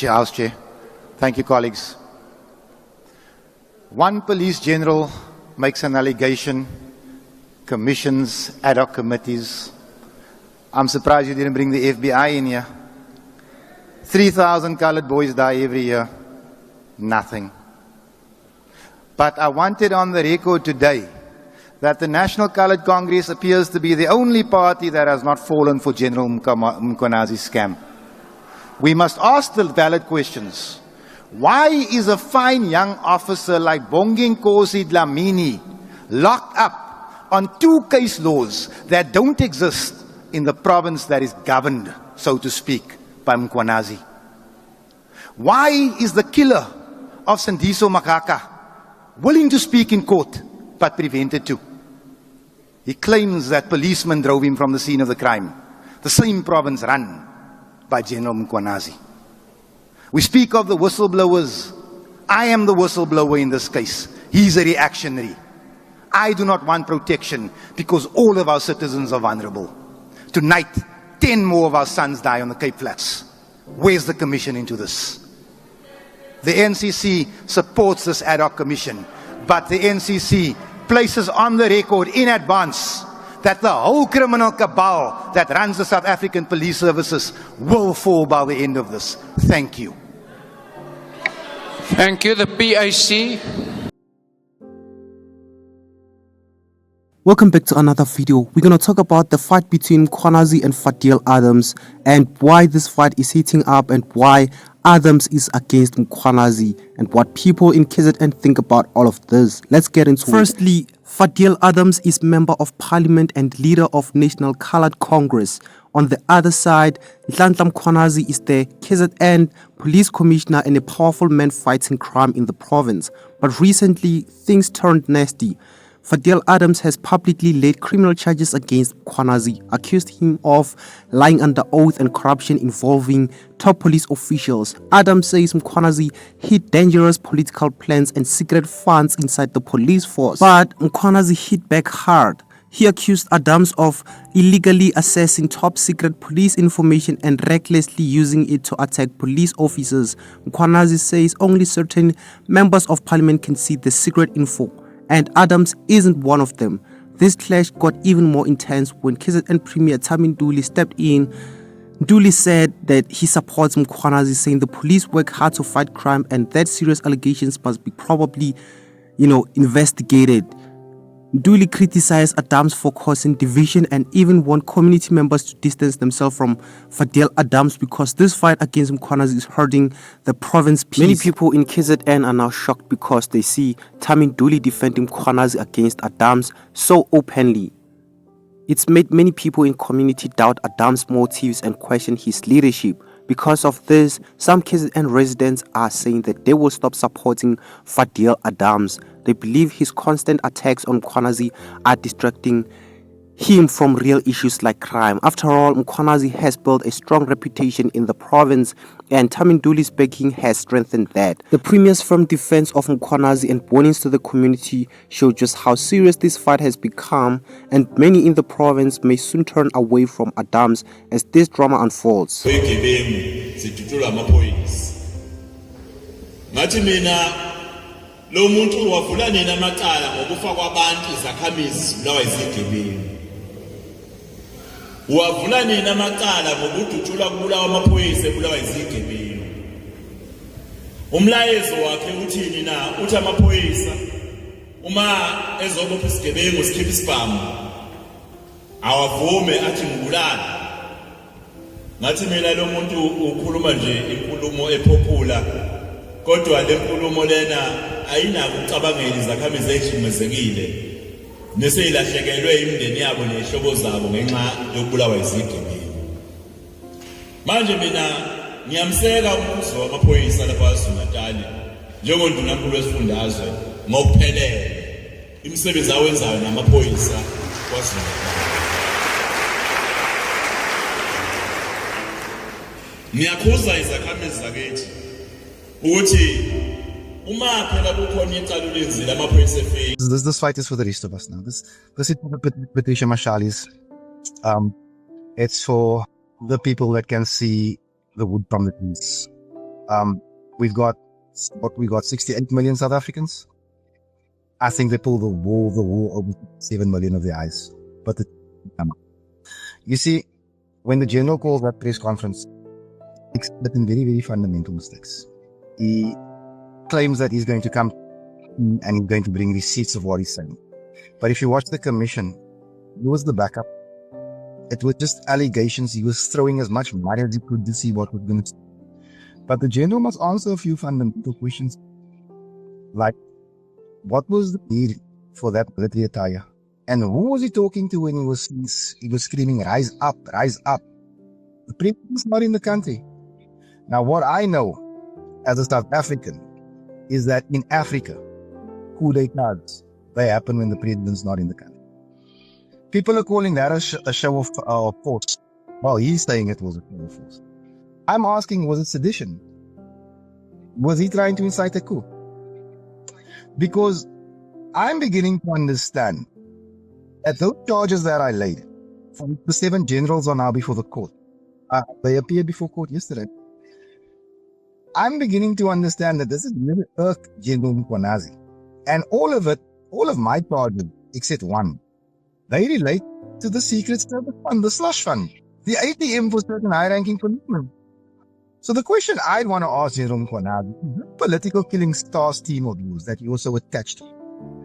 House Chair. Thank you, colleagues. One police general makes an allegation, commissions ad hoc committees. I'm surprised you didn't bring the FBI in here. 3,000 colored boys die every year. Nothing. But I wanted on the record today that the National Colored Congress appears to be the only party that has not fallen for General Mkhwanazi's scam. We must ask the valid questions. Why is a fine young officer like Bongeng Nkosi Dlamini locked up on 2 case laws that don't exist in the province that is governed, so to speak, by Mkhwanazi? Why is the killer of Sandiso Makaka willing to speak in court but prevented to? He claims that policemen drove him from the scene of the crime, the same province run by General Mkhwanazi. We speak of the whistleblowers. I am the whistleblower in this case. He's a reactionary. I do not want protection because all of our citizens are vulnerable. Tonight, 10 more of our sons die on the Cape Flats. Where's the commission into this? The NCC supports this ad hoc commission, but the NCC places on the record in advance that the whole criminal cabal that runs the South African police services will fall by the end of this. Thank you. Thank you. The PIC. Welcome back to another video. We're going to talk about the fight between Mkhwanazi and Fadiel Adams and why this fight is heating up and why Adams is against Mkhwanazi and what people in KZN think about all of this. Let's get into it. Firstly, Fadiel Adams is Member of Parliament and leader of National Colored Congress. On the other side, Mkhwanazi is the KZN police commissioner and a powerful man fighting crime in the province. But recently, things turned nasty. Fadiel Adams has publicly laid criminal charges against Mkhwanazi, accused him of lying under oath and corruption involving top police officials. Adams says Mkhwanazi hid dangerous political plans and secret funds inside the police force. But Mkhwanazi hit back hard. He accused Adams of illegally accessing top secret police information and recklessly using it to attack police officers. Mkhwanazi says only certain members of parliament can see the secret info, and Adams isn't one of them. This clash got even more intense when KZN Premier Tami Nduli stepped in. Nduli said that he supports Mkhwanazi, saying the police work hard to fight crime and that serious allegations must be probably, investigated. Nduli criticized Adams for causing division and even want community members to distance themselves from Fadiel Adams because this fight against Mkhwanazi is hurting the province peace. Many people in KZN are now shocked because they see Tami Nduli defending Mkhwanazi against Adams so openly. It's made many people in community doubt Adams' motives and question his leadership. Because of this, some KZN residents are saying that they will stop supporting Fadiel Adams. They believe his constant attacks on Mkhwanazi are distracting him from real issues like crime. After all, Mkhwanazi has built a strong reputation in the province and Tami Nduli's backing has strengthened that. The Premier's firm defense of Mkhwanazi and warnings to the community show just how serious this fight has become, and many in the province may soon turn away from Adams as this drama unfolds. Lo muntu wavula nina amacala ngokufa kwabantu izakhamizi zibulawa izigebengu. Wavula nina amacala ngokudutshula kubulawa amaphoyisa ebulawa izigebengu. Umlayezo wakhe uthini na? Uthi amaphoyisa uma ezobopha isigebengu sikhipha isibhamu awavume athi ngibulala. Ngathi mina lo muntu ukhuluma nje inkulumo epophula, kodwa le nkulumo lena ayinako ukucabangela izakhamizi ezihimezekile neseyilahlekelwe imindeni yabo nehlobo zabo ngenxa yokubulawa izigebengu. Manje mina ngiyamseka umbuso wamaphoyisa lapha kwaZulu-Natal njengondunankulu wesifundazwe ngokuphelele imisebenzi awenzayo namaphoyisa kwaZulu-Natal. Ngiyakhuza izakhamizi zakithi ukuthi This fight is for the rest of us now. This is for Patricia Mashalis. It's for the people that can see the wood from the trees. We've got 68 million South Africans. I think they pulled the wool over 7 million of their eyes. But you see, when the general calls that press conference, he's committing very, very fundamental mistakes. He claims that he's going to come and he's going to bring receipts of what he's saying. But if you watch the commission, it was the backup. It was just allegations. He was throwing as much money as he could to see what was going to. But the general must answer a few fundamental questions, like what was the need for that military attire, and who was he talking to when he was screaming, "Rise up, rise up"? The president is not in the country. Now, what I know as a South African is that in Africa, coup d'etats, they happen when the president's not in the country. People are calling that a show of force. Well, he's saying it was a show of force. I'm asking, was it sedition? Was he trying to incite a coup? Because I'm beginning to understand that those charges that I laid, the 7 generals are now before the court. They appeared before court yesterday. I'm beginning to understand that this is really irked General Mkhwanazi. And all of my charges, except one, they relate to the Secret Service fund, the slush fund, the ATM for certain high-ranking policemen. So the question I'd want to ask General Mkhwanazi, the political killing stars team of yours that you also attached to,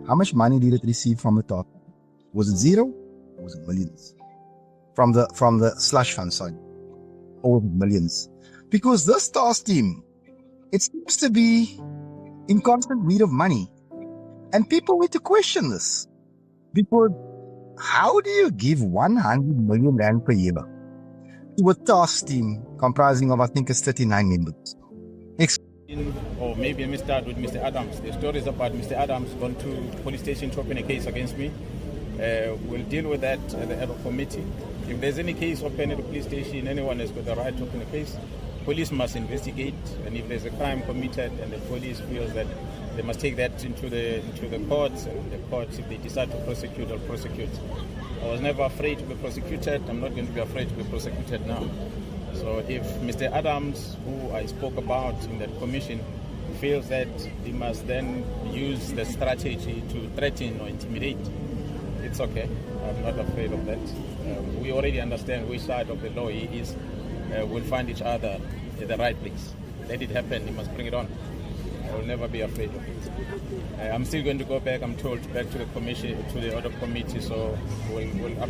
how much money did it receive from the top? Was it zero? Or was it millions? From the slush fund side? Or was it millions? Because this stars team, it seems to be in constant need of money. And people need to question this. Because how do you give 100 million rand per year to a task team comprising of, I think, it's 39 members? Or maybe let me start with Mr. Adams. The story is about Mr. Adams gone to police station to open a case against me. We'll deal with that at the head of committee. If there's any case open at the police station, anyone has got the right to open a case. Police must investigate, and if there's a crime committed and the police feels that they must take that into the courts, and the courts, if they decide to prosecute, will prosecute. I was never afraid to be prosecuted. I'm not going to be afraid to be prosecuted now. So if Mr. Adams, who I spoke about in that commission, feels that he must then use the strategy to threaten or intimidate, it's okay. I'm not afraid of that. We already understand which side of the law he is. We'll find each other at the right place. Let it happen. He must bring it on. I will never be afraid of it. I'm still going to go back, I'm told, back to the commission, to the other committee, so we'll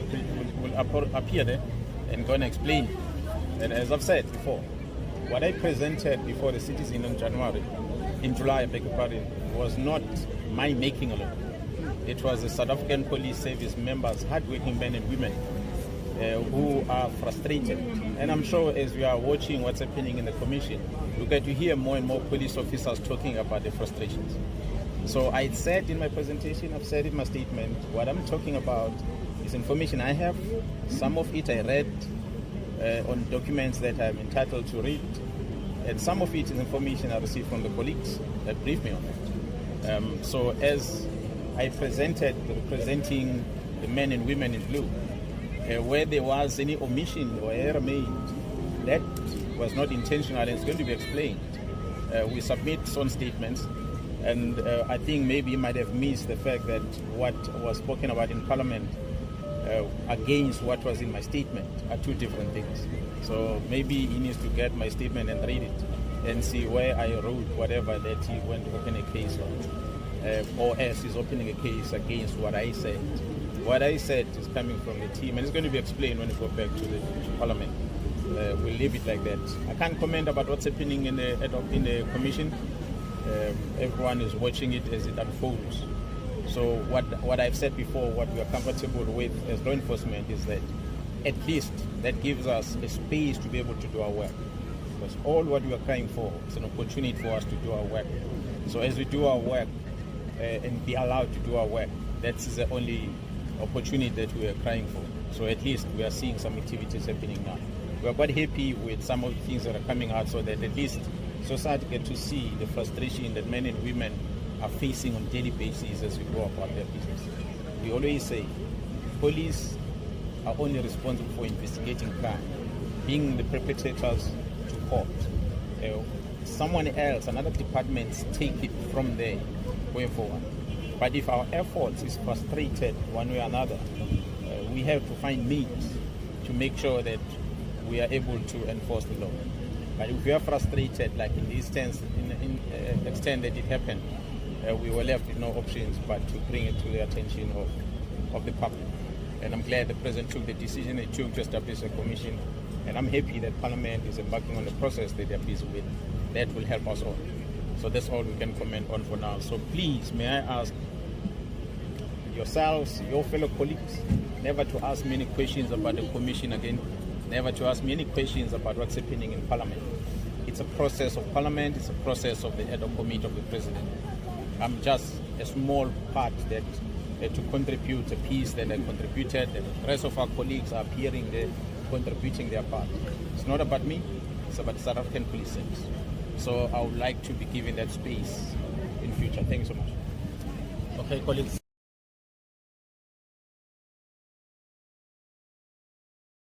appear there and go and explain. And as I've said before, what I presented before the citizen in July, I beg your pardon, was not my making alone. It was the South African Police Service members, hardworking men and women, who are frustrated. And I'm sure as we are watching what's happening in the commission, we get to hear more and more police officers talking about their frustrations. So I said in my presentation, I've said in my statement, what I'm talking about is information I have. Some of it I read on documents that I'm entitled to read, and some of it is information I received from the colleagues that briefed me on it. So as I presented, representing the men and women in blue, where there was any omission or error made, that was not intentional and it's going to be explained. We submit some statements, and I think maybe you might have missed the fact that what was spoken about in Parliament against what was in my statement are two different things. So maybe he needs to get my statement and read it and see where I wrote whatever that he went to open a case on, or else he's opening a case against what I said. What I said is coming from the team, and it's going to be explained when we go back to the Parliament. We'll leave it like that. I can't comment about what's happening in the commission. Everyone is watching it as it unfolds. So what I've said before, what we are comfortable with as law enforcement is that at least that gives us a space to be able to do our work. Because all what we are crying for is an opportunity for us to do our work. So as we do our work and be allowed to do our work, that's the only opportunity that we are crying for. So at least we are seeing some activities happening now. We are quite happy with some of the things that are coming out, so that at least society get to see the frustration that men and women are facing on a daily basis as we go about their business. We always say police are only responsible for investigating crime, bringing the perpetrators to court. someone else, another department, take it from there going forward. But if our efforts is frustrated one way or another, we have to find means to make sure that we are able to enforce the law. But if we are frustrated, like in the instance, in extent that it happened, we were left with no options but to bring it to the attention of the public. And I'm glad the President took the decision he took to establish a commission. And I'm happy that Parliament is embarking on the process that they're busy with. That will help us all. So that's all we can comment on for now. So please, may I ask yourselves, your fellow colleagues, never to ask many questions about the commission again, never to ask many questions about what's happening in Parliament. It's a process of Parliament, it's a process of the ad hoc committee of the President. I'm just a small part that to contribute a piece that I contributed, and the rest of our colleagues are appearing there, contributing their part. It's not about me, it's about the South African Police Service. So I would like to be given that space in future. Thank you so much. Okay, colleagues.